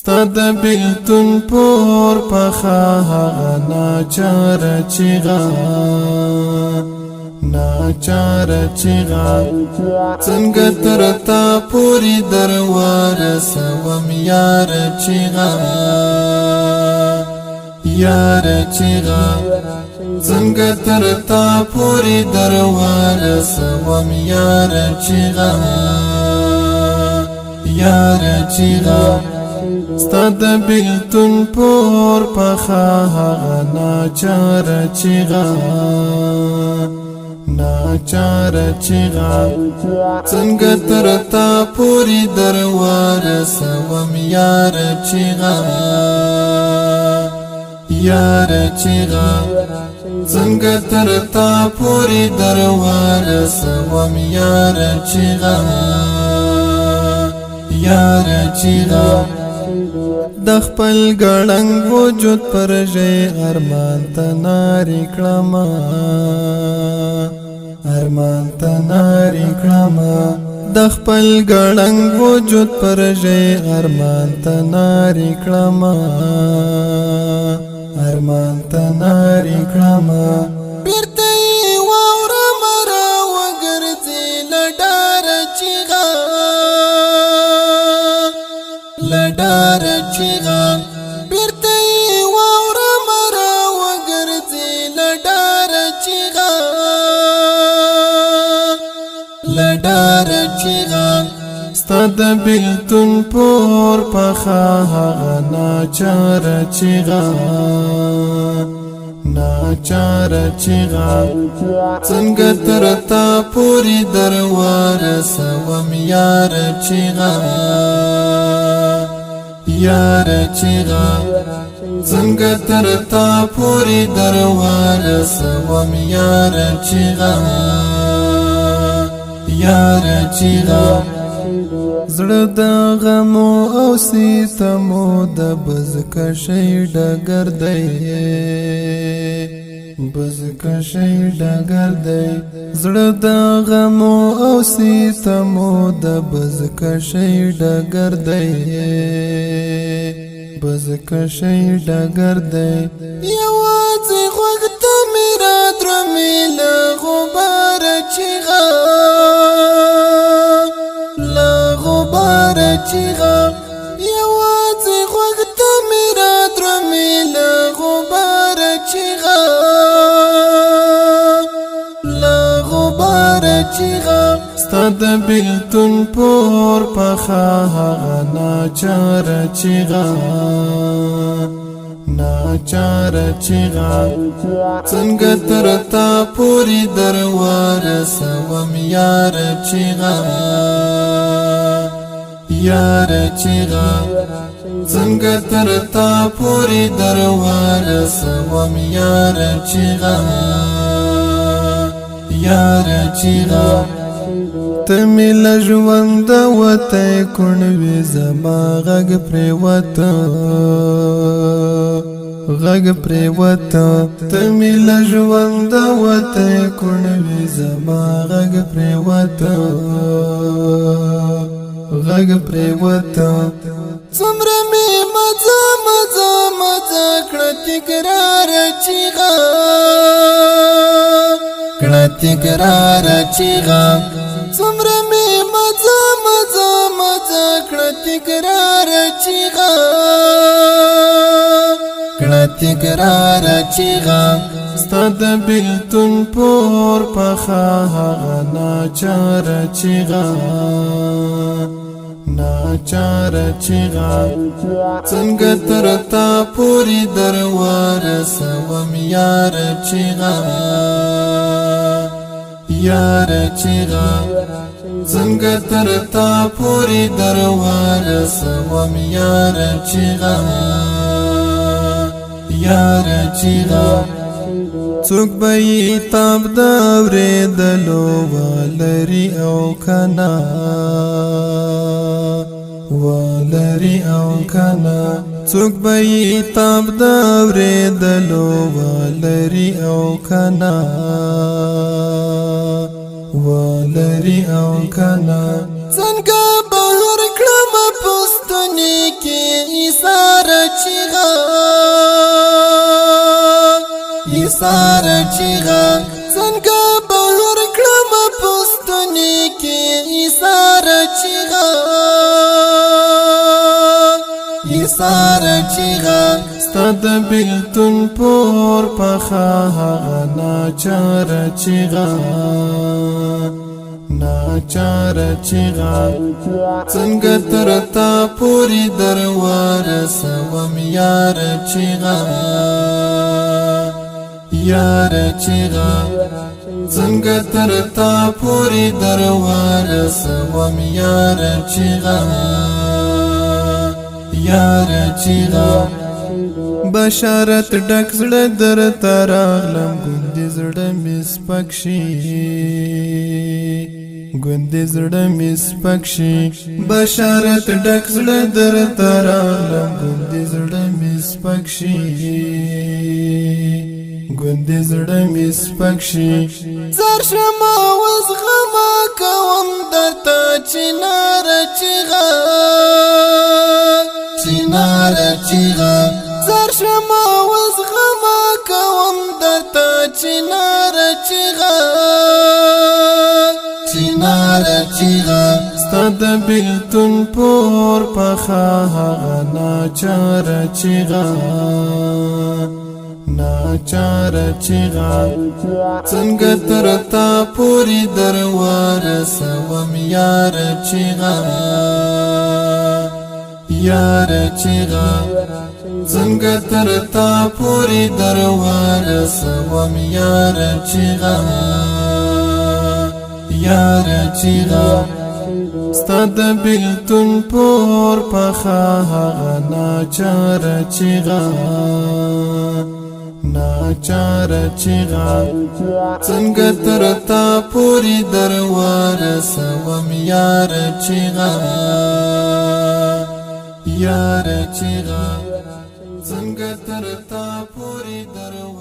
ستاد بیلتون پور پخا ناچار چیغا ناچار چیغا څنګه ترتا پوری دروار سوم یار چیغا یار چیغا څنګه ترتا پوری دروار سوم یار چیغا یار چیغا ستاد بیلتون پور پخا ناچار چیغا ناچار چیغا څنګه ترتا پوری دروار سوم یار چیغا یار چیغا څنګه ترتا پوری دروار سوم یار چیغا یار چیغا د خپل ګړنګ وجود پر ژې ارمان ته ناری کړما ارمان ته ناری کړما د خپل ګړنګ وجود پر ژې ارمان ته ناری کړما ارمان ته ناری کړما بیرته واوره مرا وګرځي لډار چیغا لډار چیغا بیرته واوره مرا وګرځي لډار چیغا لډار چیغا ستاد بیلتون پور پخا ناچار چیغا ناچار چیغا څنګه ترتا پوری دروار سوم یار چیغا یار چیغا څنګه ترتا پوری دروار سوم یار چیغا یار چیغا زړه د غمو او ستمو د بزکشي ډګر دی بزکشي ډګر دی زړه د غمو او ستمو د بزکشي ډګر دی بزکشي ډګر دی یوازې غوږ ته مې را درومي له غبار چیغا له غبار چیغا یوازې غوږ ته مې را درومي له غبار چیغا له غبار چیغا ستاد بیلتون پور پخا ناچار چیغا ناچار چیغا څنګه ترتا پوری دروار سوم یار چیغا یار چیغا څنګه ترتا پوری دروار سوم یار چیغا یار چیغا تمیل ژوند وته کونوي زما غږ پریوته غږ پریوته تمیل ژوند وته کونوي زما غږ پریوته غږ پریوته څومره مې مزه مزه مزه کړه تکرار چیغا کړه تکرار چیغا څومره مې مزه مزه مزه کړه تکرار چیغا کړه تکرار چیغا ستاد بیلتون پور پخا ناچار چیغا ناچار چیغا څنګه ترتا پوری دروار سوم یار چیغا یار چیغا څنګه ترتا پوری دروار سوم یار چیغا یار چیغا څوک به تاب د اورېدلو ولري او کنا ولري او کنا څوک به تاب د اورېدلو ولري او کنا ولري او کنا څنګه بهر کړم پوست پستونی کی ایثار چیغا ایثار چیغا څنګه بهر کړم پستونی کی ایثار چیغا ایثار چیغا ستاد بلتون پور پخا هغه ناچار چیغا ناچار چیغا څنګه ترتا پوری دروار سوم یار چیغا یار چیغا څنګه ترتا پوری دروار سوم یار چیغا یار چیغا بشارت ډک زړه در تراغلم ګوندې زړه مې سپک شي ګوندې زړه مې سپک شي بشارت ډک زړه در تراغلم ګوندې زړه مې سپک شي ګوندې زړه مې سپک شي زر شمه اوس غمه کوم درته چنار چیغه چنار چیغه زر شمه اوس غمه کوم درته چنار چیغه چنار چیغه ستا د بلتون پور پخا هغه ناچار چیغه ناچار چیغا څنګه ترتا پوری دروار سوم یار چیغا یار چیغا څنګه ترتا پوری دروار سوم یار چیغا یار چیغا ستاد بلتون پور پخا هغه ناچار چیغا ناچار چیغا څنګه ترتا پوری دروار سوم یار چیغا یار چیغا څنګه ترتا پوری دروار